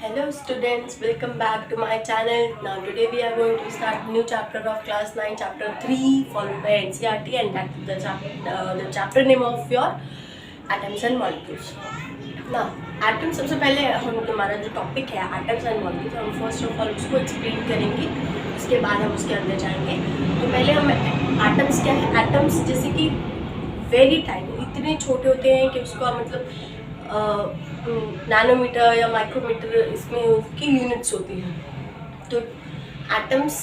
Hello students, welcome back to my channel. Now today we are going to start new chapter of class 9, chapter 3 followed by NCERT, and that is the chapter name of your atoms and molecules. Now atoms, सबसे पहले हम हमारा जो topic है atoms and molecules, हम first of all उसको explain करेंगे, उसके बाद हम उसके अंदर जाएंगे. तो पहले हम atoms क्या है. atoms जैसे कि वेरी टाइनी, इतने छोटे होते हैं कि उसका मतलब नैनोमीटर या माइक्रोमीटर इसमें उसकी यूनिट्स होती हैं. तो एटम्स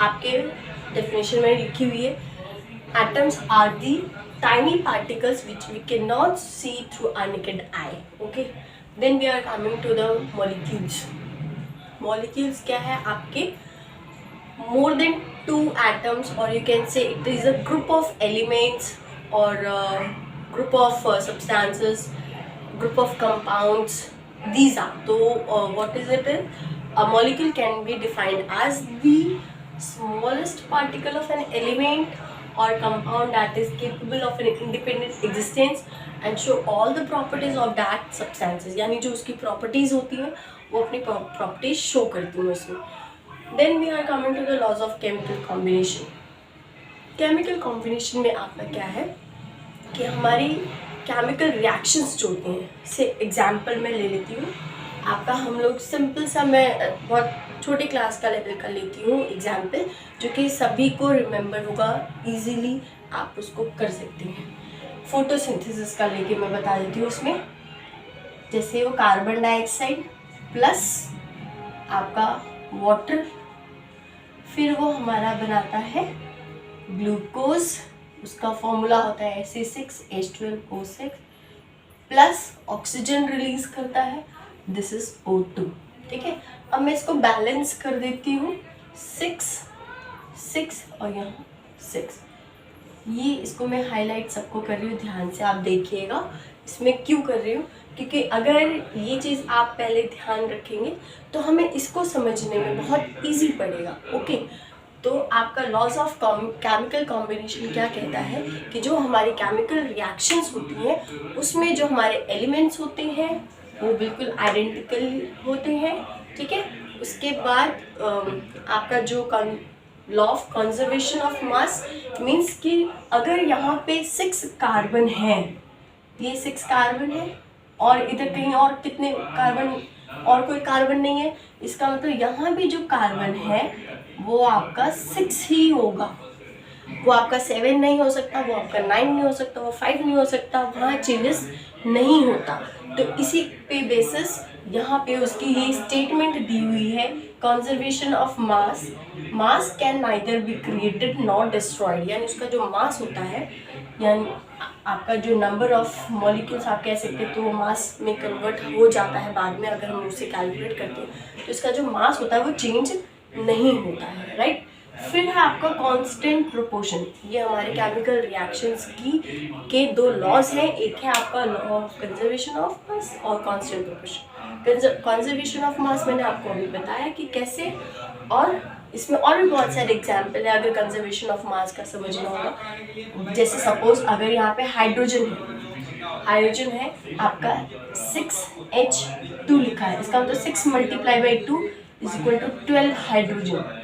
आपके डेफिनेशन में लिखी हुई है. Atoms are the tiny particles which we can not see through our naked eye. Okay, then we are coming to the molecules. Molecules क्या है आपके? More than 2 atoms, or you can say it is a group of elements or group of substances, group of compounds. These are, so what is it? A molecule can be defined as the smallest particle of an element or compound that is capable of an independent existence and show all the properties of that substances. यानी जो उसकी properties होती हैं वो अपनी properties show करती हैं उसमें. Then we are coming to the laws of chemical combination. Chemical combination में आपका क्या है कि हमारी केमिकल रिएक्शंस जो होते हैं, से एग्जांपल मैं ले लेती हूँ आपका. हम लोग सिंपल सा, मैं बहुत छोटे क्लास का लेवल का लेती हूँ एग्जांपल, जो कि सभी को रिमेंबर होगा, इजीली आप उसको कर सकते हैं. फोटोसिंथेसिस का लेके मैं बता देती हूँ. उसमें जैसे वो कार्बन डाइऑक्साइड प्लस आपका वाटर, फिर वो हमारा बनाता है ग्लूकोज. उसका फॉर्मूला होता है C6H12O6 प्लस ऑक्सीजन रिलीज करता है, दिस इज O2. ठीक है, अब मैं इसको बैलेंस कर देती हूँ. 6 और यहाँ 6. ये इसको मैं हाईलाइट सबको कर रही हूँ, ध्यान से आप देखिएगा. इसमें क्यों कर रही हूँ? क्योंकि अगर ये चीज़ आप पहले ध्यान रखेंगे तो हमें इसको समझने में बहुत इजी पड़ेगा. ओके, तो आपका लॉज ऑफ केमिकल कॉम्बिनेशन क्या कहता है कि जो हमारी केमिकल रिएक्शंस होती हैं उसमें जो हमारे एलिमेंट्स होते हैं वो बिल्कुल आइडेंटिकल होते हैं. ठीक है, उसके बाद आपका जो law of conservation of mass means कि अगर यहाँ पे 6 कार्बन है, ये 6 कार्बन है और इधर कहीं और कितने कार्बन, और कोई कार्बन नहीं है, इसका मतलब यहाँ भी जो कार्बन है वो आपका 6 ही होगा. वो आपका 7 नहीं हो सकता, वो आपका 9 नहीं हो सकता, वो 5 नहीं हो सकता, वहाँ चेंजेस नहीं होता. तो इसी पे बेसिस यहाँ पे उसकी ये स्टेटमेंट दी हुई है, conservation of mass. Mass can neither be created not destroyed. यानी उसका जो मास होता है, यानी आपका जो नंबर ऑफ मॉलिक्यूल्स आप कह सकते हैं, तो वो मास में कन्वर्ट हो जाता है बाद में अगर हम उसे कैलकुलेट करते हैं. तो इसका जो मास होता है वो चेंज नहीं होता है. राइट. फिर है आपका कांस्टेंट प्रोपोर्शन. ये हमारे केमिकल रिएक्शंस के 2 लॉज हैं. एक है आपका law of conservation of mass और constant proportion. Conservation of mass मैंने आपको अभी बताया कि कैसे, और इसमें और भी बहुत सारे एग्जाम्पल है अगर कंजर्वेशन ऑफ मास का समझना होगा. जैसे सपोज अगर यहाँ पे हाइड्रोजन है आपका 6H2 लिखा है, इसका मतलब 6 × 2 = 12 हाइड्रोजन.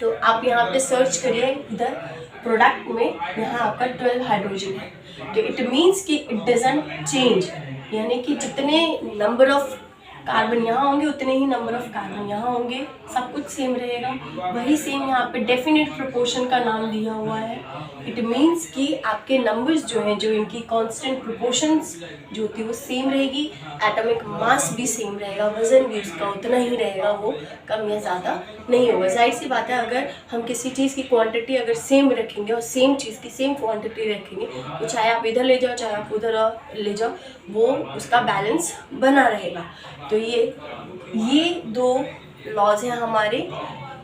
तो आप यहाँ पे सर्च करिए इधर प्रोडक्ट में, यहाँ आपका 12 हाइड्रोजन है. तो इट मीन्स कि इट डजंट चेंज, यानी कि जितने नंबर ऑफ कार्बन यहाँ होंगे उतने ही नंबर ऑफ कार्बन यहाँ होंगे, सब कुछ सेम रहेगा. वही सेम यहाँ पे डेफिनेट प्रोपोर्शन का नाम दिया हुआ है. इट मीन्स कि आपके नंबर्स जो हैं, जो इनकी कांस्टेंट प्रोपोर्शंस जो होती है वो सेम रहेगी. एटॉमिक मास भी सेम रहेगा, वजन भी उसका उतना ही रहेगा, वो कम या ज़्यादा नहीं होगा. जाहिर सी बात है, अगर हम किसी चीज़ की क्वांटिटी अगर सेम रखेंगे और सेम चीज़ की सेम क्वांटिटी रखेंगे, तो चाहे आप इधर ले जाओ चाहे आप उधर ले जाओ, वो उसका बैलेंस बना रहेगा. तो ये 2 लॉज हैं हमारे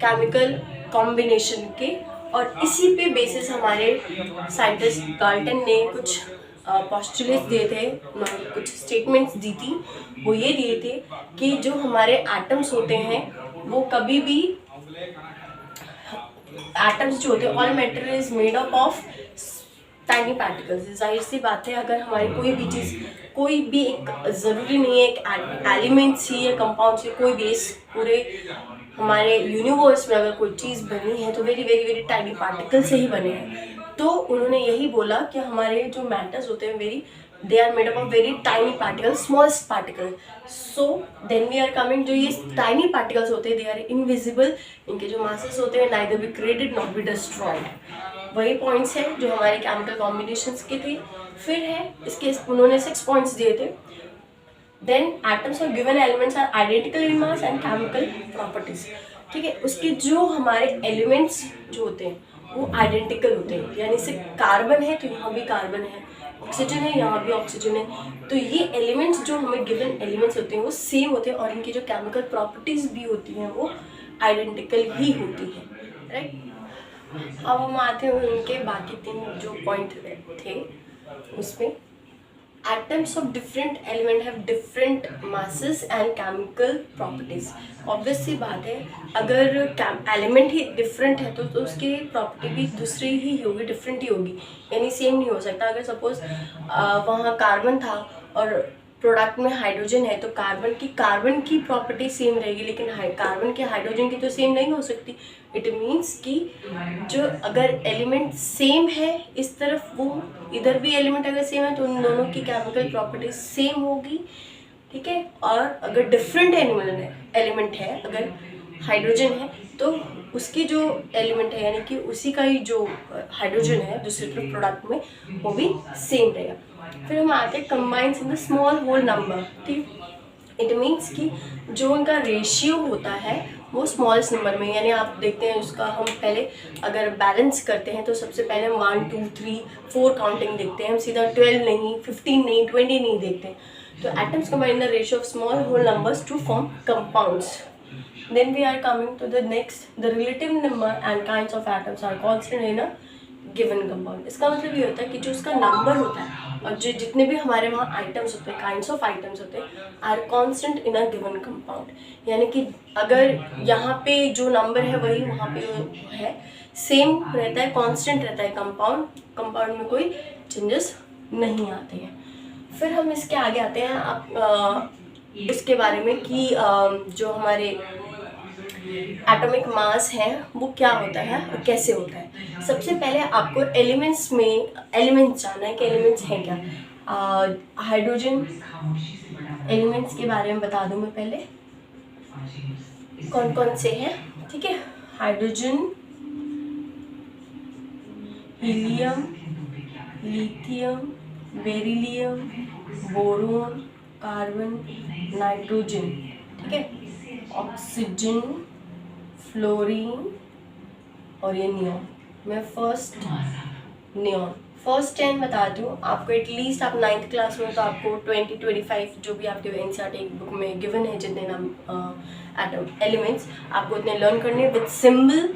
केमिकल कॉम्बिनेशन के, और इसी पे बेसिस हमारे साइंटिस्ट गाल्टन ने कुछ पोस्टुलेट्स दिए थे, कुछ स्टेटमेंट्स दी थी. वो ये दिए थे कि जो हमारे एटम्स होते हैं वो कभी भी, एटम्स जो होते हैं, all matter is made up of tiny particles. जाहिर सी बात है, अगर हमारी कोई भी चीज़ कोई भी एक ज़रूरी नहीं है एक एलिमेंट्स ही या कंपाउंड्स ही, कोई भी इस पूरे हमारे यूनिवर्स में अगर कोई चीज़ बनी है तो very very very tiny particle से ही बने हैं। तो उन्होंने यही बोला कि हमारे जो मैटर्स होते हैं very they are made up of very tiny particle, smallest particle. So then we are coming, जो ये टाइनी पार्टिकल्स होते हैं दे आर इनविजिबल, इनके जो मासेस होते हैं neither be created not be destroyed. वही पॉइंट्स हैं जो हमारे केमिकल कॉम्बिनेशंस के थे। फिर है इसके उन्होंने 6 पॉइंट्स दिए थे। Then atoms of given elements are identical in mass and chemical properties. ठीक है, उसके जो हमारे एलिमेंट्स जो होते हैं वो आइडेंटिकल होते हैं, यानी सिर्फ कार्बन है तो यहाँ भी कार्बन है, ऑक्सीजन है यहाँ भी ऑक्सीजन है। तो ये एलिमेंट्स जो हमें गिवन एलिमेंट्स होते हैं वो सेम होते हैं और इनकी जो केमिकल प्रॉपर्टीज भी होती हैं वो आइडेंटिकल ही होती है, राइट। अब हम आते हैं उनके बाकी 3 जो पॉइंट थे उसमें। Atoms of different element have different masses and chemical properties. Obvious सी बात है, अगर एलिमेंट ही डिफरेंट है तो उसकी प्रॉपर्टी भी दूसरी ही होगी, डिफरेंट ही होगी, यानी सेम नहीं हो सकता। अगर सपोज वहाँ कार्बन था और प्रोडक्ट में हाइड्रोजन है तो कार्बन की प्रॉपर्टी सेम रहेगी, लेकिन कार्बन के हाइड्रोजन की तो सेम नहीं हो सकती। इट मीन्स कि जो अगर एलिमेंट सेम है इस तरफ, वो इधर भी एलिमेंट अगर सेम है तो उन दोनों की केमिकल प्रॉपर्टी सेम होगी, ठीक है। और अगर डिफरेंट एलिमेंट है, अगर हाइड्रोजन है तो उसकी जो एलिमेंट है यानी कि उसी का ही जो हाइड्रोजन है दूसरी तरफ प्रोडक्ट में वो भी सेम रहेगा। फिर हम आते हैं combines in the small whole number, ठीक। इट मीन्स कि जो उनका रेशियो होता है वो स्मॉलेस्ट नंबर में, यानी आप देखते हैं उसका हम पहले अगर बैलेंस करते हैं तो सबसे पहले हम 1 2 3 4 काउंटिंग देखते हैं, हम सीधा 12 नहीं, 15 नहीं, 20 नहीं देखते। तो atoms combine the ratio of small whole numbers to form compounds. Then we are coming to the next, the relative number and kinds of atoms are constant in a given compound. इसका मतलब ये होता है कि जो उसका number होता है और जो जितने भी हमारे वहाँ आइटम्स होते हैं, काइंड्स ऑफ आइटम्स होते हैं, are constant in a given compound. यानी कि अगर यहाँ पे जो नंबर है वही वहाँ पे है, सेम रहता है, कांस्टेंट रहता है कंपाउंड में कोई चेंजेस नहीं आते हैं। फिर हम इसके आगे आते हैं आप इसके बारे में कि जो हमारे एटॉमिक मास है वो क्या होता है और कैसे होता है। सबसे पहले आपको एलिमेंट्स जानना है कि एलिमेंट्स हैं क्या। हाइड्रोजन एलिमेंट्स के बारे में बता दूं मैं पहले कौन कौन से हैं, ठीक है। Hydrogen, helium, lithium, beryllium, boron, carbon, nitrogen, ठीक है, ऑक्सीजन, फ्लोरीन और ये नियॉन। मैं फर्स्ट 10 बताती हूँ आपको। एटलीस्ट आप 9th क्लास में तो आपको 20-25 जो भी आपके एनसीईआरटी बुक में गिवन है जितने नाम एटम एलिमेंट्स आपको उतने लर्न करने विद सिंबल,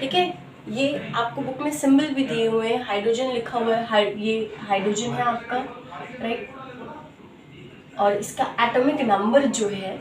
ठीक है। ये आपको बुक में सिंबल भी दिए हुए हैं, हाइड्रोजन लिखा हुआ है, ये हाइड्रोजन है आपका, राइट। और इसका एटॉमिक नंबर जो है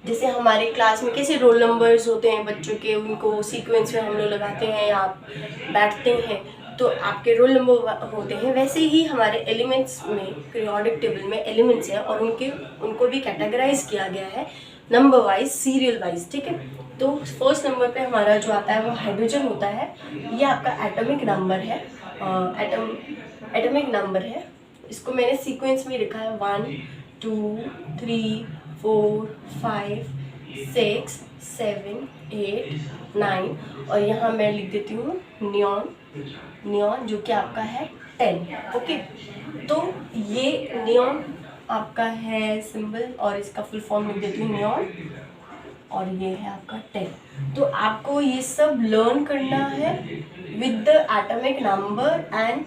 जैसे हमारे क्लास में कैसे रोल नंबर्स होते हैं बच्चों के, उनको सीक्वेंस में हम लोग लगाते हैं या आप बैठते हैं तो आपके रोल नंबर होते हैं, वैसे ही हमारे एलिमेंट्स में पीरियोडिक टेबल में एलिमेंट्स हैं और उनको भी कैटेगराइज किया गया है नंबर वाइज, सीरियल वाइज, ठीक है। तो फर्स्ट नंबर पे हमारा जो आता है वो हाइड्रोजन होता है। ये आपका एटॉमिक नंबर है, एटॉमिक नंबर है। इसको मैंने सीक्वेंस में लिखा है 1 2 3 4 5 6 7 8 9 और यहाँ मैं लिख देती हूँ नियॉन जो कि आपका है 10, ओके। तो ये नियॉन आपका है सिंबल और इसका फुल फॉर्म लिख देती हूँ नियॉन और ये है आपका 10। तो आपको ये सब लर्न करना है with the atomic number and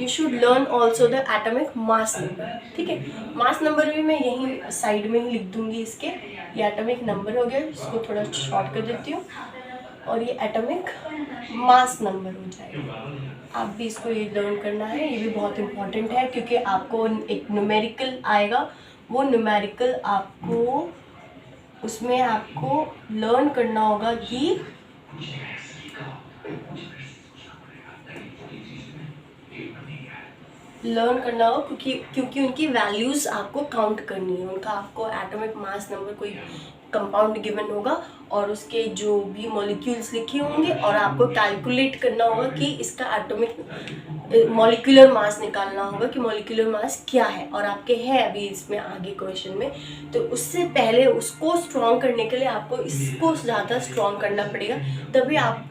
you should learn also the atomic mass number, ठीक है। मास नंबर भी मैं यहीं साइड में ही लिख दूंगी इसके। ये एटॉमिक नंबर हो गया, इसको थोड़ा शॉर्ट कर देती हूँ और ये एटॉमिक मास नंबर हो जाएगा। आप भी इसको ये लर्न करना है, ये भी बहुत इम्पॉर्टेंट है क्योंकि आपको एक न्यूमेरिकल आएगा, वो न्यूमेरिकल आपको उसमें आपको लर्न करना होगा कि लर्न करना होगा, क्योंकि उनकी वैल्यूज़ आपको काउंट करनी है। उनका आपको एटॉमिक मास नंबर, कोई कंपाउंड गिवन होगा और उसके जो भी मॉलिक्यूल्स लिखे होंगे, और आपको कैलकुलेट करना होगा कि इसका एटॉमिक मॉलिक्यूलर मास निकालना होगा कि मॉलिक्यूलर मास क्या है। और आपके हैं अभी इसमें आगे क्वेश्चन में, तो उससे पहले उसको स्ट्रॉन्ग करने के लिए आपको इसको ज़्यादा स्ट्रॉन्ग करना पड़ेगा, तभी आप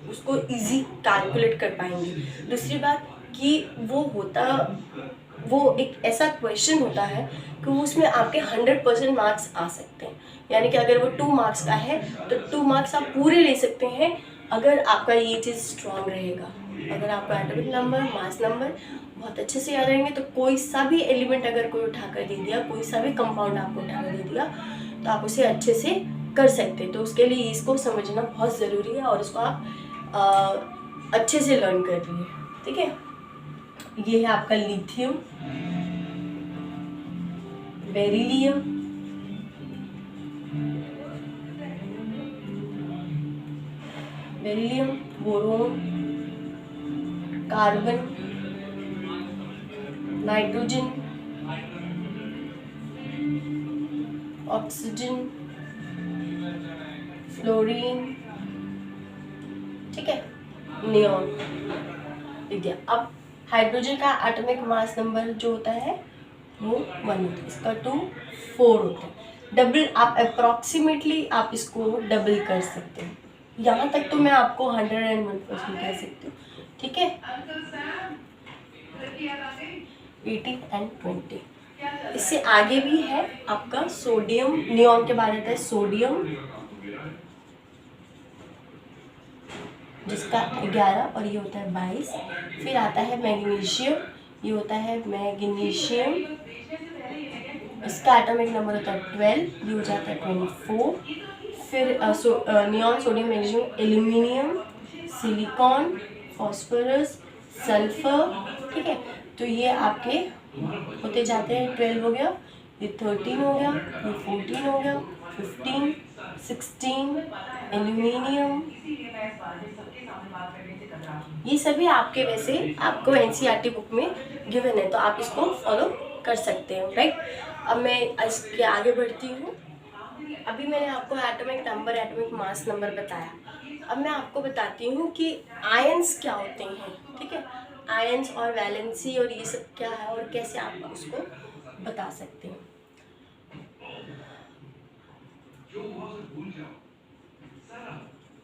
उसको इजी कैलकुलेट कर पाएंगे। दूसरी बात कि वो एक ऐसा क्वेश्चन होता है कि उसमें आपके 100% मार्क्स आ सकते हैं। यानी कि अगर वो 2 मार्क्स का है तो 2 मार्क्स आप पूरे ले सकते हैं अगर आपका ये चीज़ स्ट्रॉन्ग रहेगा। अगर आपका एटॉमिक नंबर, मास नंबर बहुत अच्छे से याद रहेंगे तो कोई सा भी एलिमेंट अगर कोई उठा कर दे दिया, कोई सा भी कंपाउंड आपको उठा कर दे दिया, तो आप उसे अच्छे से कर सकते हैं। तो उसके लिए इसको समझना बहुत ज़रूरी है और इसको आप अच्छे से लर्न कर रही है। ठीक है, ये है आपका lithium, beryllium, boron, carbon, nitrogen, oxygen, fluorine, ठीक है, नियॉन। लिख दिया। अब हाइड्रोजन का एटॉमिक मास नंबर जो होता है वो 1 होता है, इसका 2 4 होता है। डबल आप अप्रॉक्सीमेटली आप इसको डबल कर सकते हैं। यहाँ तक तो मैं आपको 101% कह सकती हूँ। ठीक है, 18 एंड 20। इससे आगे भी है आपका सोडियम, नियॉन के बाद आता है सोडियम जिसका 11 और ये होता है 22। फिर आता है मैग्नीशियम, ये होता है मैग्नीशियम, इसका एटॉमिक नंबर होता है 12, ये हो जाता है 24। फिर neon, sodium, magnesium, aluminium, silicon, phosphorus, sulphur. ठीक है, तो ये आपके होते जाते हैं। 12 हो गया, ये 13 हो गया, ये 14 हो गया, 15, 16, एल्यूमिनियम। ये सभी आपके वैसे आपको एनसीईआरटी बुक में गिवन है, तो आप इसको फॉलो कर सकते हो, राइट। अब मैं इसके आगे बढ़ती हूँ। अभी मैंने आपको atomic number, atomic mass number बताया। अब मैं आपको बताती हूँ कि आयंस क्या होते हैं। ठीक है, आयंस और वैलेंसी और ये सब क्या है और कैसे आप उसको बता सकते हैं।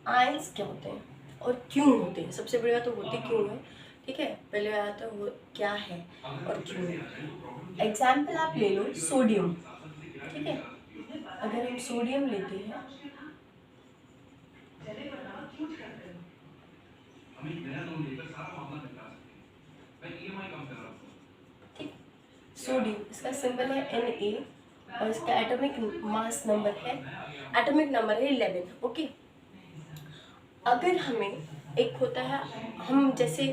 आयंस क्या होते हैं और क्यों होते हैं। सबसे बड़ी बात तो होते क्यों है। ठीक है, पहले बात तो वो क्या है और क्यों है। एग्जाम्पल आप ले लो सोडियम। ठीक है, अगर हम सोडियम लेते हैं, ठीक, सोडियम इसका सिंबल है Na और इसका एटॉमिक मास नंबर है, एटॉमिक नंबर है 11। ओके, अगर हमें एक होता है, हम जैसे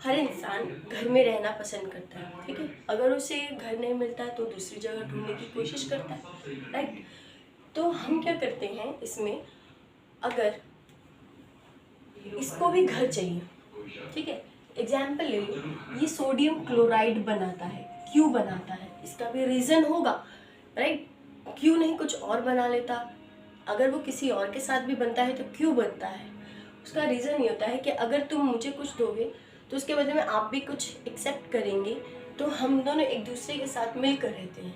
हर इंसान घर में रहना पसंद करता है। ठीक है, अगर उसे घर नहीं मिलता है तो दूसरी जगह ढूंढने की कोशिश करता है, राइट। तो हम क्या करते हैं इसमें, अगर इसको भी घर चाहिए, ठीक है, एग्जाम्पल ले लो, ये सोडियम क्लोराइड बनाता है। क्यों बनाता है, इसका भी रीज़न होगा, राइट। क्यों नहीं कुछ और बना लेता। अगर वो किसी और के साथ भी बनता है तो क्यों बनता है, उसका रीज़न ये होता है कि अगर तुम मुझे कुछ दोगे तो उसके बदले में आप भी कुछ एक्सेप्ट करेंगे, तो हम दोनों एक दूसरे के साथ मिलकर रहते हैं।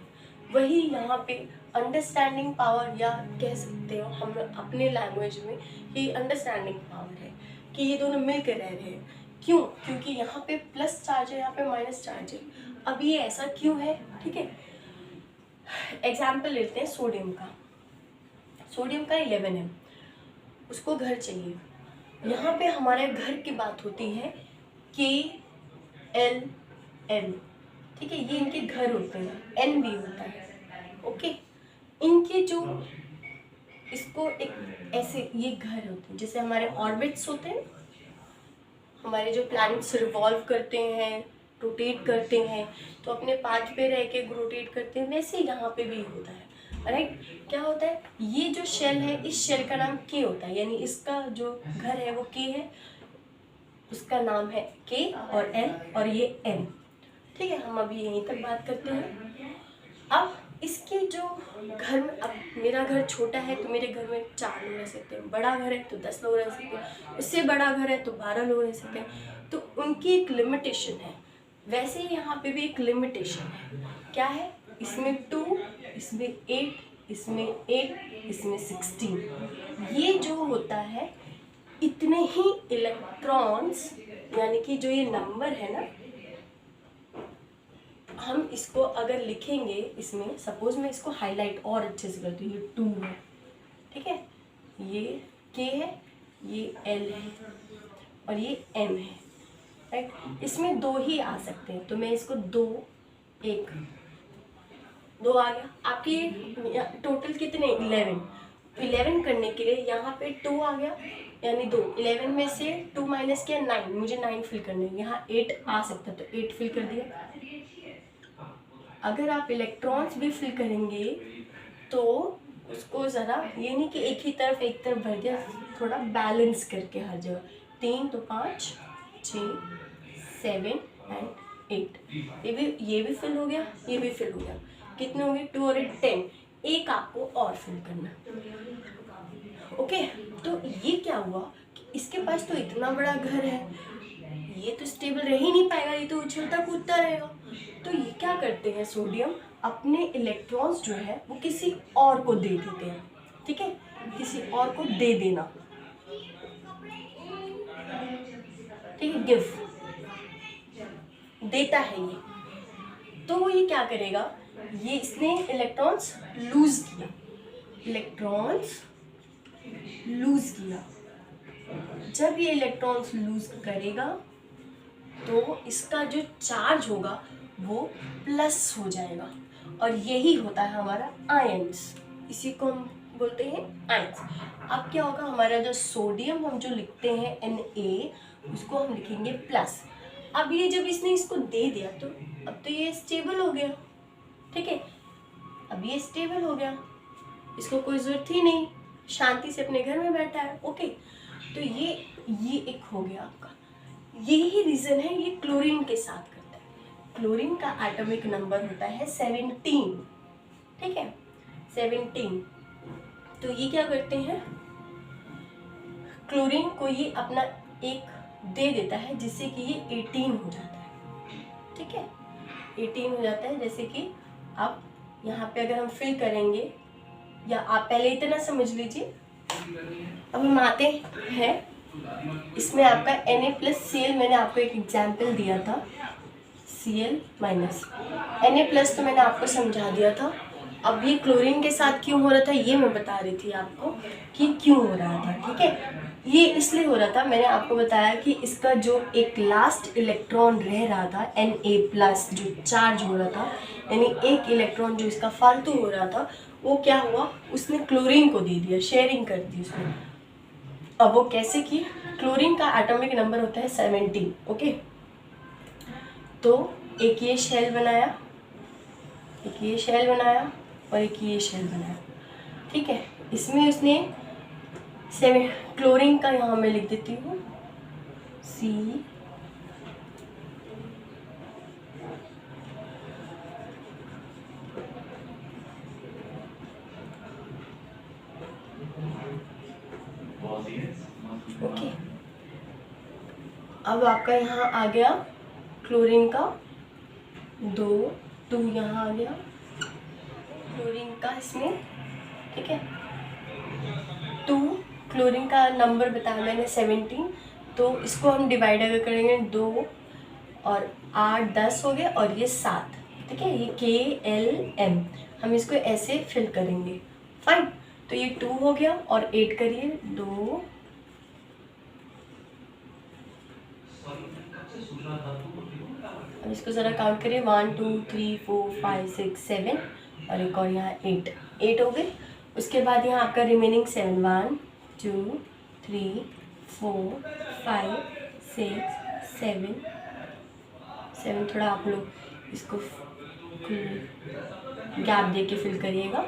वही यहाँ पे अंडरस्टैंडिंग पावर, या कह सकते हो हम अपने लैंग्वेज में ये अंडरस्टैंडिंग पावर है कि ये दोनों मिलकर रह रहे हैं। क्यों, क्योंकि यहाँ पे प्लस चार्ज है, यहाँ पे माइनस चार्ज है। अब ये ऐसा क्यों है, ठीक है। एग्जाम्पल लेते हैं सोडियम का। सोडियम का 11 है, उसको घर चाहिए। यहाँ पे हमारे घर की बात होती है KLN, ठीक है, ये इनके घर होते हैं। N भी होता है, ओके। इनके जो इसको एक ऐसे ये घर होते हैं, जैसे हमारे ऑर्बिट्स होते हैं, हमारे जो प्लैनेट्स रिवॉल्व करते हैं, रोटेट करते हैं, तो अपने पाथ पे रह के रोटेट करते हैं, वैसे यहाँ पे भी होता है, राइट। क्या होता है, ये जो शेल है, इस शेल का नाम के होता है, यानी इसका जो घर है वो के है, उसका नाम है के और एल और ये एन। ठीक है, हम अभी यहीं तक बात करते हैं। अब इसके जो घर में, अब मेरा घर छोटा है तो मेरे घर में 4 लोग रह सकते हैं, बड़ा घर है तो 10 लोग रह सकते हैं, उससे बड़ा घर है तो 12 लोग रह सकते हैं। तो उनकी एक लिमिटेशन है, वैसे ही यहाँ पे भी एक लिमिटेशन है। क्या है? इसमें 2, इसमें 8, इसमें 8, इसमें 16। ये जो होता है इतने ही इलेक्ट्रॉन्स, यानी कि जो ये नंबर है ना, हम इसको अगर लिखेंगे, इसमें सपोज मैं इसको हाईलाइट और अच्छे से करती हूँ, ये 2 है, ठीक है, ये K है, ये L है और ये M है, राइट। इसमें 2 ही आ सकते हैं, तो मैं इसको 2, 1, 2 आ गया। आपके टोटल कितने? 11 करने के लिए यहाँ पे 2 आ गया, यानी 2। 11 में से 2 माइनस किया 9, मुझे 9 फिल करने हैं। यहाँ 8 आ सकता है तो 8 फिल कर दिया। अगर आप इलेक्ट्रॉन्स भी फिल करेंगे तो उसको ज़रा, ये नहीं कि एक ही तरफ एक तरफ भर दिया, थोड़ा बैलेंस करके हर जगह। 3 तो 5, 6, 7 एंड 8। ये भी फिल हो गया, ये भी फिल हो गया। कितने होंगे? 2 और 8 10। एक आपको और फिल करना। ओके, तो ये क्या हुआ कि इसके पास तो इतना बड़ा घर है, ये तो स्टेबल रह ही नहीं पाएगा, ये तो उछलता कूदता रहेगा। तो ये क्या करते हैं, सोडियम अपने इलेक्ट्रॉन्स जो है वो किसी और को दे देते हैं। ठीक है, किसी और को दे देना, ठीक है, गिव देता है ये। तो वो ये क्या करेगा, ये इसने इलेक्ट्रॉन्स लूज किया, इलेक्ट्रॉन्स लूज किया। जब ये इलेक्ट्रॉन्स लूज करेगा तो इसका जो चार्ज होगा वो प्लस हो जाएगा, और यही होता है हमारा आयंस। इसी को हम बोलते हैं आयंस। अब क्या होगा, हमारा जो सोडियम हम जो लिखते हैं Na, उसको हम लिखेंगे प्लस। अब ये जब इसने इसको दे दिया तो अब तो ये स्टेबल हो गया, ठीक है, अब ये स्टेबल हो गया, इसको कोई ज़रूरत ही नहीं, शांति से अपने घर में बैठा है। ओके, तो ये एक हो गया आपका। यही रीज़न है ये क्लोरीन के साथ करता है। क्लोरीन का एटॉमिक नंबर होता है 17, ठीक है, 17। तो ये क्या करते हैं, क्लोरीन को ये अपना एक दे देता है जिससे कि ये 18 हो जाता है, ठीक है, 18 हो जाता है। जैसे कि अब यहाँ पे अगर हम फिल करेंगे, या आप पहले इतना समझ लीजिए। अब हम आते हैं इसमें आपका Na+Cl, मैंने आपको एक एग्जाम्पल दिया था, Cl-, Na+ तो मैंने आपको समझा दिया था। अब ये क्लोरीन के साथ क्यों हो रहा था ये मैं बता रही थी आपको कि क्यों हो रहा था, ठीक है। ये इसलिए हो रहा था, मैंने आपको बताया कि इसका जो एक लास्ट इलेक्ट्रॉन रह रहा था Na+, जो चार्ज हो रहा था, यानी एक इलेक्ट्रॉन जो इसका फालतू हो रहा था, वो क्या हुआ, उसने क्लोरीन को दे दिया, शेयरिंग कर दी उसने। अब वो कैसे की, क्लोरीन का एटॉमिक नंबर होता है 17, ओके। तो एक ये शेल बनाया, एक ये शेल बनाया और एक ये शेल बनाया, ठीक है। इसमें उसने क्लोरीन का, यहाँ मैं लिख देती हूँ C, ओके। अब आपका यहाँ आ गया क्लोरीन का 2 यहाँ आ गया क्लोरीन का इसमें, ठीक है। 2 क्लोरीन का नंबर बताया मैंने 17, तो इसको हम डिवाइड अगर करेंगे 2 और 8 10 हो गए, और ये 7, ठीक है, ये KLM, हम इसको ऐसे फिल करेंगे, फाइन। तो ये 2 हो गया और 8 करिए, 2, अब इसको ज़रा काउंट करिए, 1 2 3 4 5 6 7, और एक और यहाँ 8 हो गए। उसके बाद यहाँ आपका रिमेनिंग 7, 1 2 3 4 5 6 7, थोड़ा आप लोग इसको गैप दे के फिल करिएगा,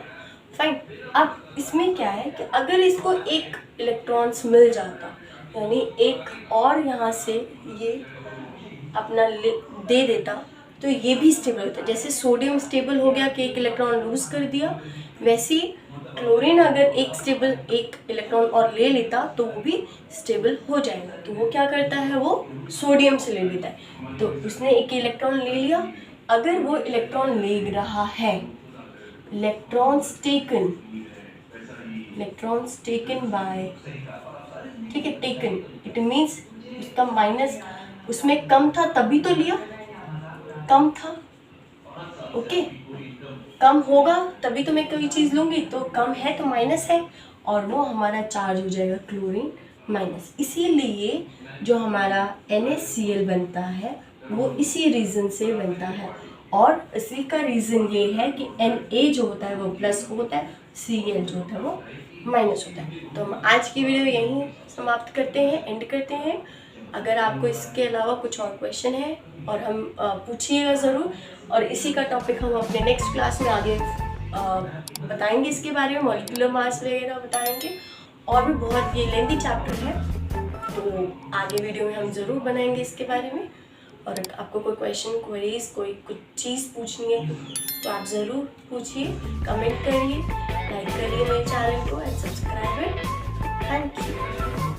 फाइन। अब इसमें क्या है कि अगर इसको एक इलेक्ट्रॉन्स मिल जाता, यानी एक और यहाँ से ये अपना दे देता, तो तो ये भी स्टेबल होता है। जैसे सोडियम स्टेबल हो गया कि एक इलेक्ट्रॉन लूज कर दिया, वैसे ही क्लोरीन अगर एक इलेक्ट्रॉन और ले लेता तो वो भी स्टेबल हो जाएगा। तो वो क्या करता है, वो सोडियम से ले लेता है। तो उसने एक इलेक्ट्रॉन ले लिया, अगर वो इलेक्ट्रॉन ले रहा है, इलेक्ट्रॉन्स टेकन बाय, ठीक है, टेकन इट मीन्स उसका माइनस उसमें कम था तभी तो लिया, कम था, ओके, कम होगा तभी तो मैं कोई चीज़ लूँगी, तो कम है तो माइनस है और वो हमारा चार्ज हो जाएगा क्लोरीन माइनस। इसीलिए जो हमारा NaCl बनता है वो इसी रीज़न से बनता है, और इसी का रीज़न ये है कि Na जो होता है वो प्लस होता है, Cl जो होता है वो माइनस होता है। तो हम आज की वीडियो यहीं समाप्त करते हैं, एंड करते हैं। अगर आपको इसके अलावा कुछ और क्वेश्चन है और हम पूछिएगा ज़रूर, और इसी का टॉपिक हम अपने नेक्स्ट क्लास में आगे बताएंगे, इसके बारे में मॉलिक्यूलर मास वगैरह बताएंगे, और भी बहुत ये लेंथी चैप्टर है, तो आगे वीडियो में हम ज़रूर बनाएंगे इसके बारे में। और आपको कोई क्वेश्चन, क्वेरीज, कोई कुछ चीज़ पूछनी है तो आप ज़रूर पूछिए, कमेंट करिए, लाइक करिए मेरे चैनल को and subscribe it. Thank you.